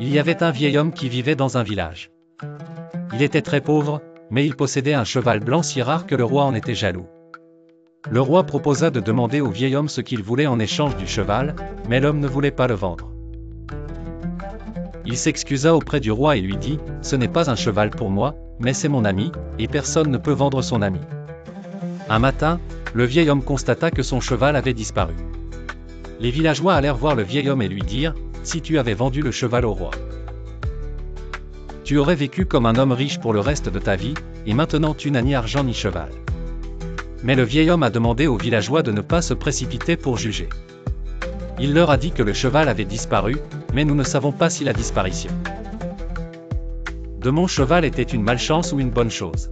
Il y avait un vieil homme qui vivait dans un village. Il était très pauvre, mais il possédait un cheval blanc si rare que le roi en était jaloux. Le roi proposa de demander au vieil homme ce qu'il voulait en échange du cheval, mais l'homme ne voulait pas le vendre. Il s'excusa auprès du roi et lui dit « Ce n'est pas un cheval pour moi, mais c'est mon ami, et personne ne peut vendre son ami. » Un matin, le vieil homme constata que son cheval avait disparu. Les villageois allèrent voir le vieil homme et lui dirent « Si tu avais vendu le cheval au roi, tu aurais vécu comme un homme riche pour le reste de ta vie, et maintenant tu n'as ni argent ni cheval. » Mais le vieil homme a demandé aux villageois de ne pas se précipiter pour juger. Il leur a dit que le cheval avait disparu, mais nous ne savons pas si la disparition de mon cheval était une malchance ou une bonne chose.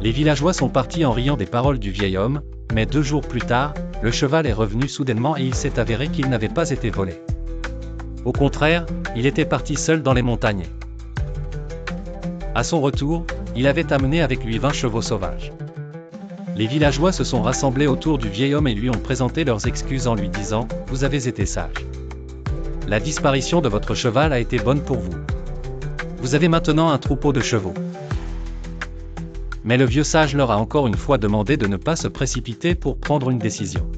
Les villageois sont partis en riant des paroles du vieil homme, mais 2 jours plus tard, le cheval est revenu soudainement et il s'est avéré qu'il n'avait pas été volé. Au contraire, il était parti seul dans les montagnes. À son retour, il avait amené avec lui 20 chevaux sauvages. Les villageois se sont rassemblés autour du vieil homme et lui ont présenté leurs excuses en lui disant « Vous avez été sage. La disparition de votre cheval a été bonne pour vous. Vous avez maintenant un troupeau de chevaux. » Mais le vieux sage leur a encore une fois demandé de ne pas se précipiter pour prendre une décision.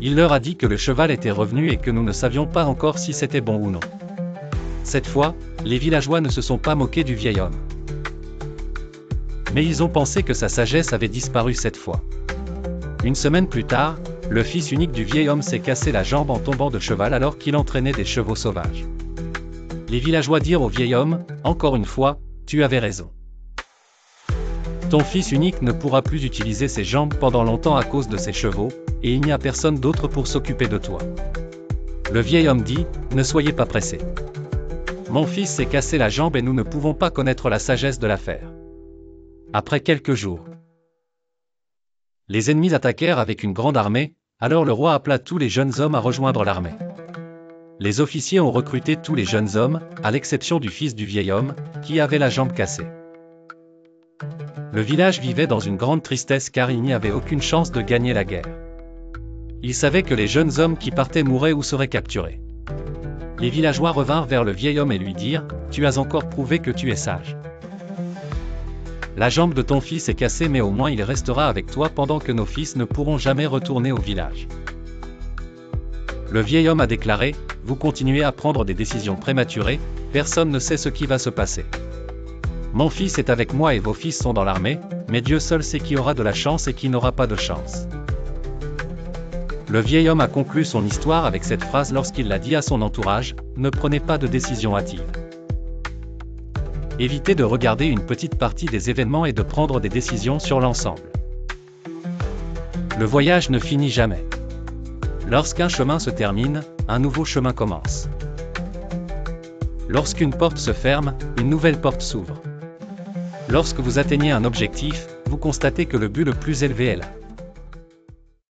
Il leur a dit que le cheval était revenu et que nous ne savions pas encore si c'était bon ou non. Cette fois, les villageois ne se sont pas moqués du vieil homme. Mais ils ont pensé que sa sagesse avait disparu cette fois. Une semaine plus tard, le fils unique du vieil homme s'est cassé la jambe en tombant de cheval alors qu'il entraînait des chevaux sauvages. Les villageois dirent au vieil homme, « Encore une fois, tu avais raison. Ton fils unique ne pourra plus utiliser ses jambes pendant longtemps à cause de ses chevaux, et il n'y a personne d'autre pour s'occuper de toi. » Le vieil homme dit, « Ne soyez pas pressés. Mon fils s'est cassé la jambe et nous ne pouvons pas connaître la sagesse de l'affaire. » Après quelques jours, les ennemis attaquèrent avec une grande armée, alors le roi appela tous les jeunes hommes à rejoindre l'armée. Les officiers ont recruté tous les jeunes hommes, à l'exception du fils du vieil homme, qui avait la jambe cassée. Le village vivait dans une grande tristesse car il n'y avait aucune chance de gagner la guerre. Ils savaient que les jeunes hommes qui partaient mouraient ou seraient capturés. Les villageois revinrent vers le vieil homme et lui dirent « Tu as encore prouvé que tu es sage. La jambe de ton fils est cassée mais au moins il restera avec toi pendant que nos fils ne pourront jamais retourner au village. » Le vieil homme a déclaré « Vous continuez à prendre des décisions prématurées, personne ne sait ce qui va se passer. Mon fils est avec moi et vos fils sont dans l'armée, mais Dieu seul sait qui aura de la chance et qui n'aura pas de chance. » Le vieil homme a conclu son histoire avec cette phrase lorsqu'il l'a dit à son entourage « Ne prenez pas de décision hâtive. Évitez de regarder une petite partie des événements et de prendre des décisions sur l'ensemble. Le voyage ne finit jamais. Lorsqu'un chemin se termine, un nouveau chemin commence. Lorsqu'une porte se ferme, une nouvelle porte s'ouvre. Lorsque vous atteignez un objectif, vous constatez que le but le plus élevé est là.